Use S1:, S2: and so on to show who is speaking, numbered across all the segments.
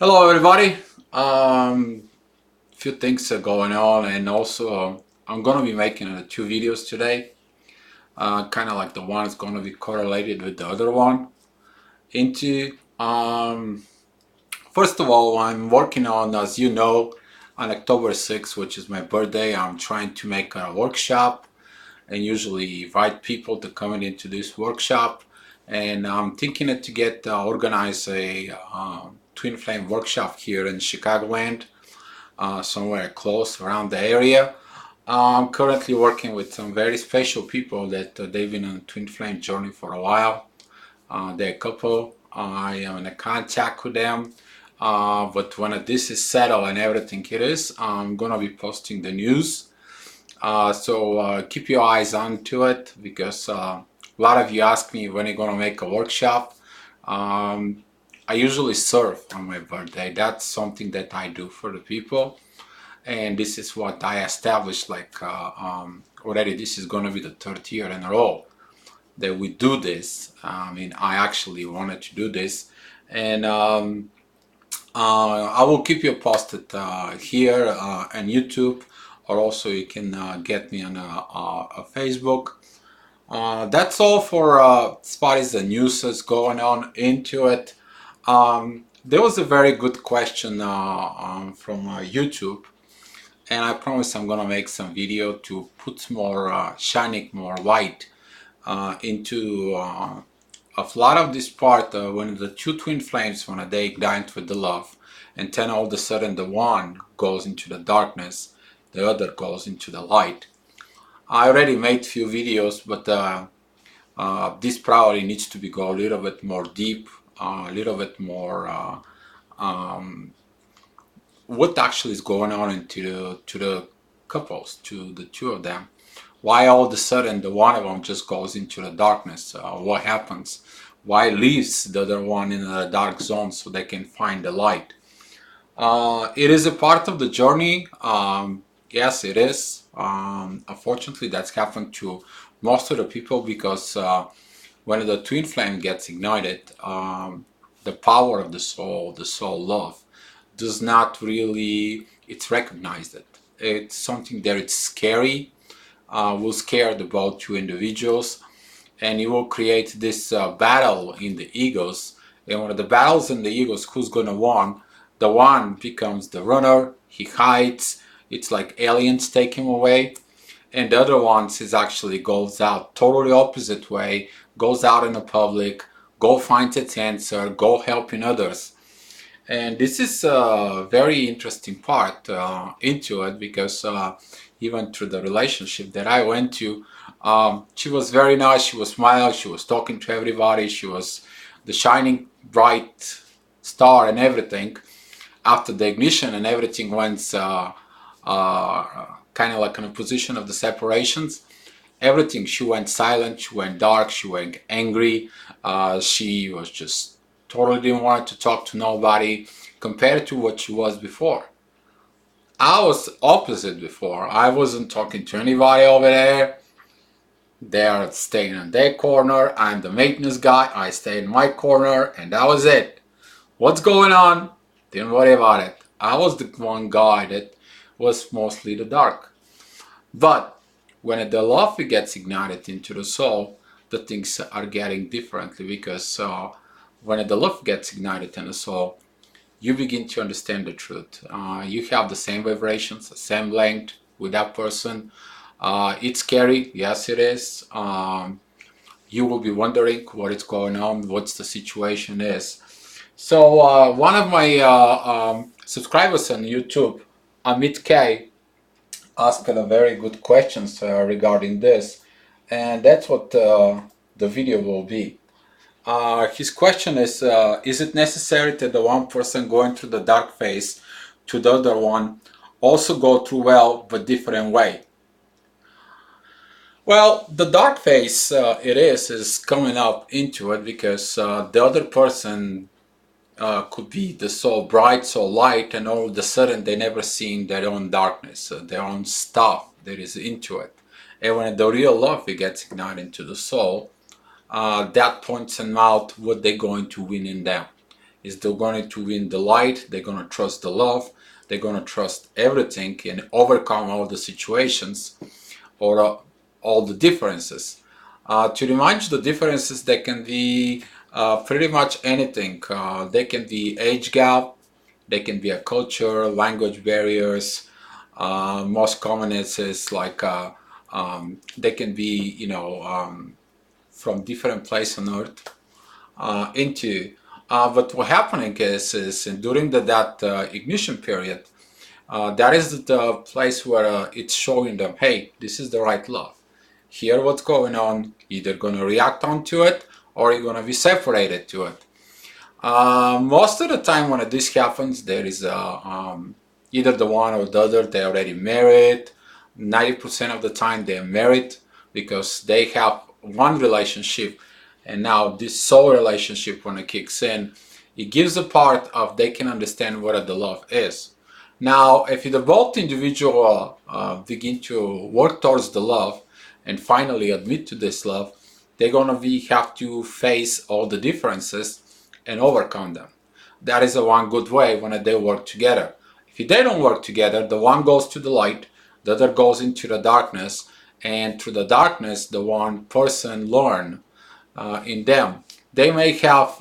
S1: Hello everybody. Few things are going on, and also I'm gonna be making two videos today. Kind of like the one is gonna be correlated with the other one. Into First of all, I'm working on, as you know, on October 6th, which is my birthday. I'm trying to make a workshop and usually invite people to come into this workshop. And I'm thinking to get organize a twin flame workshop here in Chicagoland, somewhere close around the area. I'm currently working with some very special people that they've been on a twin flame journey for a while. They're a couple. I am in contact with them. But when this is settled and everything it is, I'm gonna be posting the news. So keep your eyes on to it because a lot of you ask me when you're gonna make a workshop. Um, I usually serve on my birthday. That's something that I do for the people, and this is what I established. Already, this is gonna be the third year in a row that we do this. I mean, I actually wanted to do this, and I will keep you posted here on YouTube, or also you can get me on Facebook. That's all for as far as the news is going on into it. There was a very good question from YouTube, and I promise I'm gonna make some video to put more shining more light into a lot of this part when the two twin flames when they ignite with the love, and then all of a sudden the one goes into the darkness, the other goes into the light. I already made few videos, but this probably needs to be go a little bit more deep, a little bit more what actually is going on to the couples, to the two of them. Why all of a sudden the one of them just goes into the darkness? What happens? Why leaves the other one in a dark zone so they can find the light? It is a part of the journey. Yes, it is. Unfortunately, that's happened to most of the people because when the twin flame gets ignited, the power of the soul love, does not really, it's recognized it. It's something that it's scary, will scare the both two individuals, and it will create this battle in the egos. And when the battles in the egos, who's gonna win? The one becomes the runner. He hides. It's like aliens take him away, and the other ones is actually goes out totally opposite way. Goes out in the public. Go find its answer. Go helping others. And this is a very interesting part into it because even through the relationship that I went to, she was very nice. She was smiling. She was talking to everybody. She was the shining bright star and everything. After the ignition and everything went kind of like in a position of the separations, everything, she went silent, she went dark, she went angry, she was just totally didn't want to talk to nobody compared to what she was before. I was opposite before. I wasn't talking to anybody over there. They are staying in their corner. I'm the maintenance guy. I stay in my corner, and that was it. What's going on? Didn't worry about it. I was the one guy that was mostly the dark. But when the love gets ignited into the soul, the things are getting differently because when the love gets ignited in the soul, you begin to understand the truth. You have the same vibrations, the same length with that person. It's scary, yes, it is. You will be wondering what is going on, what's the situation is. So one of my subscribers on YouTube, Amit K, asked a very good questions regarding this, and that's what the video will be. His question is it necessary that the one person going through the dark phase to the other one also go through well but different way? Well, the dark phase it is coming up into it because the other person could be the so bright, so light, and all of a sudden they never seen their own darkness, their own stuff that is into it. And when the real love it gets ignited into the soul, that points them out what they're going to win in them. is they're going to win the light, they're going to trust the love, they're going to trust everything and overcome all the situations or all the differences. To remind you, the differences, they can be pretty much anything. They can be age gap, they can be a culture, language barriers. Most common is like they can be, from different place on earth into. But what happening is during that ignition period, that is the place where it's showing them, hey, this is the right love. Here, what's going on? Either gonna react onto it, or you're gonna be separated to it. Most of the time, when this happens, there is either the one or the other. They already married. 90% of the time, they're married because they have one relationship, and now this soul relationship, when it kicks in, it gives a part of they can understand what the love is. Now, if the both individual begin to work towards the love and finally admit to this love, they're gonna have to face all the differences and overcome them. That is the one good way when they work together. If they don't work together, the one goes to the light, the other goes into the darkness, and through the darkness, the one person learn in them. They may have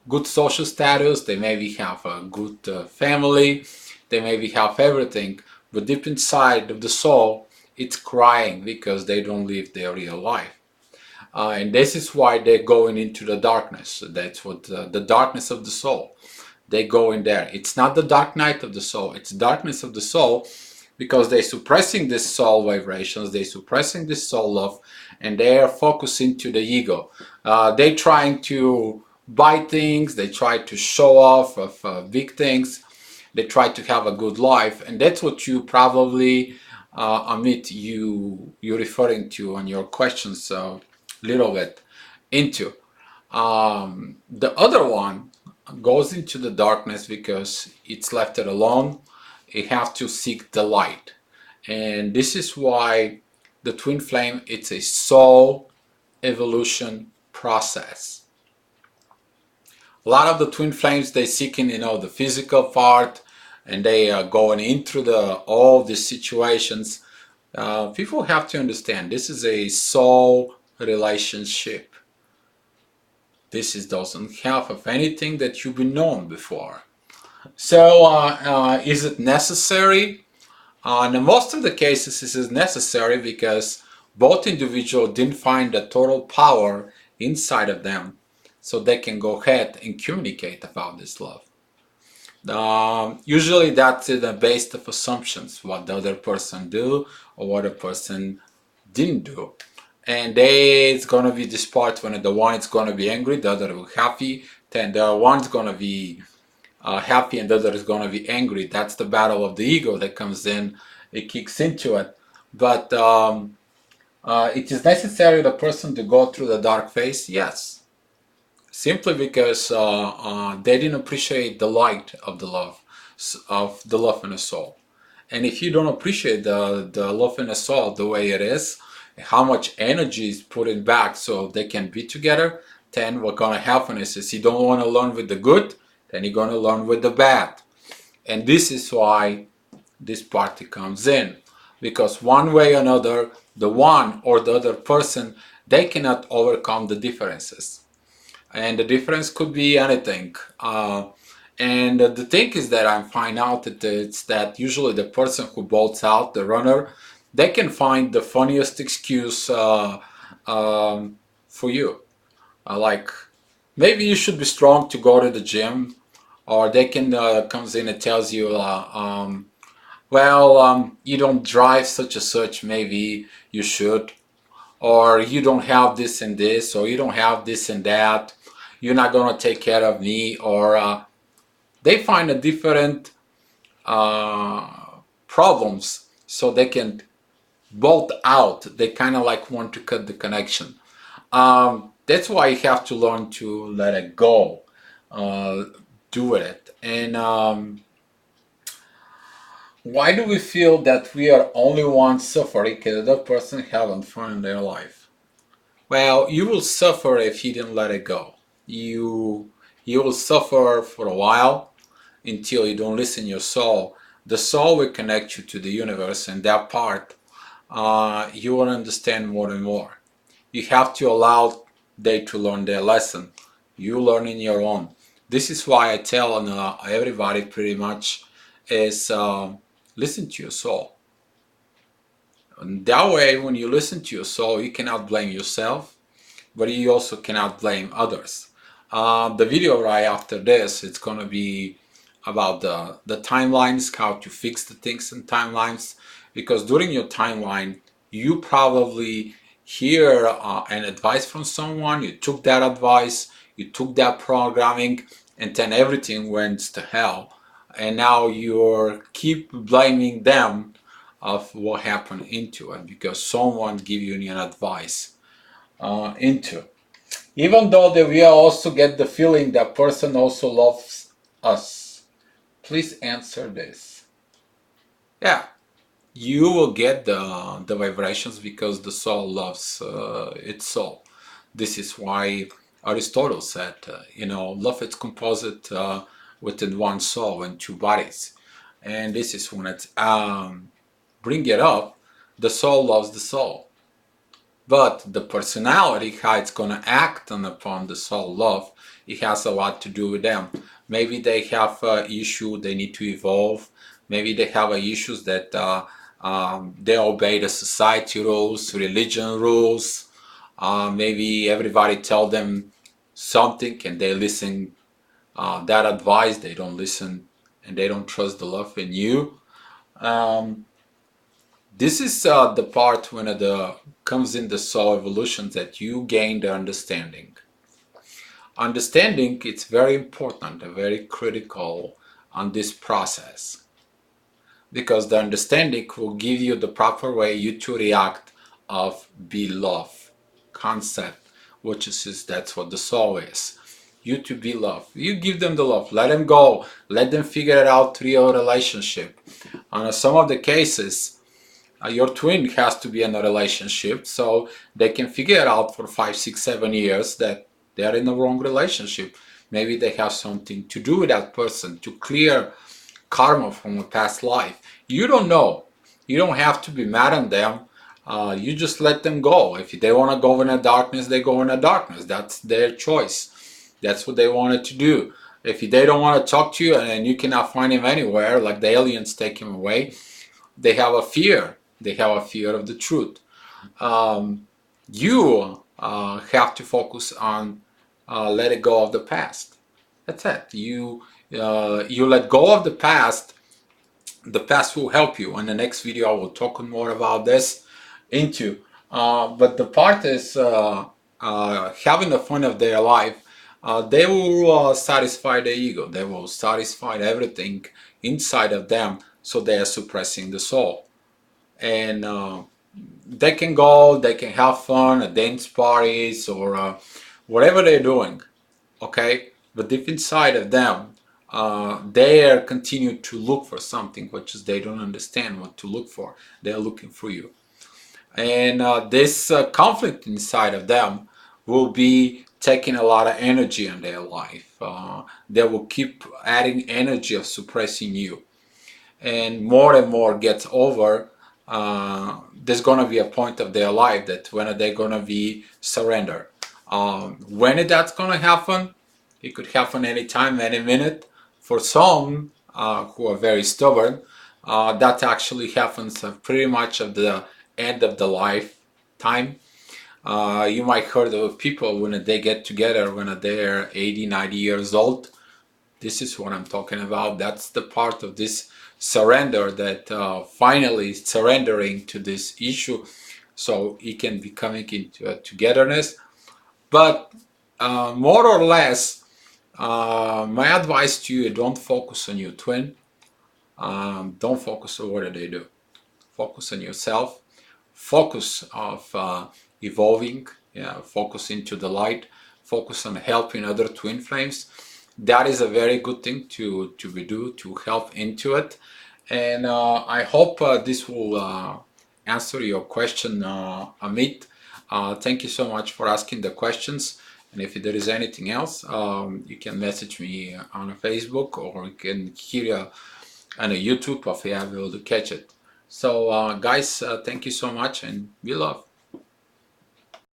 S1: good social status, they maybe have a good family, they maybe have everything, but deep inside of the soul, it's crying because they don't live their real life. And this is why they're going into the darkness. That's what the darkness of the soul. They go in there. It's not the dark night of the soul. It's darkness of the soul because they're suppressing this soul vibrations. They're suppressing this soul love, and they are focusing to the ego. They're trying to buy things. They try to show off of big things. They try to have a good life, and that's what you probably, Amit, you're referring to on your questions. So little bit into. The other one goes into the darkness because it's left it alone. It has to seek the light. And this is why the twin flame, it's a soul evolution process. A lot of the twin flames, they seeking, the physical part, and they are going into all these situations. People have to understand this is a soul relationship. This doesn't have of anything that you've been known before. So is it necessary? In most of the cases, this is necessary because both individuals didn't find the total power inside of them, so they can go ahead and communicate about this love. Usually that's based of assumptions, what the other person do or what the person didn't do. And it's gonna be this part when the one is gonna be angry, the other will be happy, then the one's gonna be happy and the other is gonna be angry. That's the battle of the ego that comes in, it kicks into it. But it is necessary the person to go through the dark phase, yes. Simply because they didn't appreciate the light of the love in the soul. And if you don't appreciate the love in the soul the way it is, how much energy is put in back so they can be together, then what's gonna happen is you don't want to learn with the good, then you're gonna learn with the bad. And this is why this party comes in. Because one way or another, the one or the other person, they cannot overcome the differences. And the difference could be anything. And the thing is that I find out that it's that usually the person who bolts out, the runner, they can find the funniest excuse for you. Like, maybe you should be strong to go to the gym, or they can comes in and tells you, you don't drive such and such, maybe you should, or you don't have this and this, or you don't have this and that, you're not going to take care of me, or they find a different problems so they can bolt out. They kind of like want to cut the connection. That's why you have to learn to let it go, do it. And why do we feel that we are only one suffering because the other person having fun in their life? Well, you will suffer if you didn't let it go. You You will suffer for a while until you don't listen to your soul. The soul will connect you to the universe, and that part you will understand more and more. You have to allow they to learn their lesson. You learning your own. This is why I tell everybody pretty much is listen to your soul. And that way, when you listen to your soul, you cannot blame yourself, but you also cannot blame others. The video right after this, it's gonna be about the timelines, how to fix the things in timelines, because during your timeline, you probably hear an advice from someone, you took that advice, you took that programming, and then everything went to hell. And now you're keep blaming them of what happened into it because someone give you an advice into. Even though that we also get the feeling that person also loves us. Please answer this. Yeah, you will get the vibrations because the soul loves its soul. This is why Aristotle said, love is composite within one soul and two bodies. And this is when it's bring it up, the soul loves the soul. But the personality, how it's gonna act on upon the soul love, it has a lot to do with them. Maybe they have an issue they need to evolve. Maybe they have issues that they obey the society rules, religion rules. Maybe everybody tell them something and they listen that advice. They don't listen and they don't trust the love in you. This is the part when it comes in the soul evolution that you gain the understanding. Understanding it's very important, very critical on this process because the understanding will give you the proper way you to react of be love concept, which is that's what the soul is. You to be love. You give them the love. Let them go. Let them figure it out through your relationship. On some of the cases, your twin has to be in a relationship so they can figure it out for 5, 6, 7 years that they're in the wrong relationship. Maybe they have something to do with that person to clear karma from a past life. You don't know. You don't have to be mad on them. You just let them go. If they want to go in the darkness, they go in the darkness. That's their choice. That's what they wanted to do. If they don't want to talk to you and you cannot find him anywhere, like the aliens take him away, they have a fear. They have a fear of the truth. You have to focus on letting go of the past. That's it. You let go of the past. The past will help you. In the next video, I will talk more about this into. But the part is having the fun of their life. They will satisfy the ego. They will satisfy everything inside of them. So they are suppressing the soul. And they can go, they can have fun at dance parties or whatever they're doing, okay? But deep inside of them, they are continue to look for something, which is they don't understand what to look for. They're looking for you. And this conflict inside of them will be taking a lot of energy in their life. They will keep adding energy of suppressing you. And more gets over, there's gonna be a point of their life that when they're gonna be surrender. When that's gonna happen, it could happen anytime, any minute. For some who are very stubborn, that actually happens pretty much at the end of the lifetime. You might heard of people when they get together when they're 80, 90 years old. This is what I'm talking about. That's the part of this surrender that finally surrendering to this issue so it can be coming into a togetherness. But more or less, my advice to you, don't focus on your twin. Don't focus on what they do. Focus on yourself. Focus of evolving. Yeah, focus into the light. Focus on helping other twin flames. That is a very good thing to do to help into it. And I hope this will answer your question, Amit. Thank you so much for asking the questions. And if there is anything else, you can message me on Facebook, or you can hear on a YouTube if you are able to catch it. So guys, thank you so much, and we love.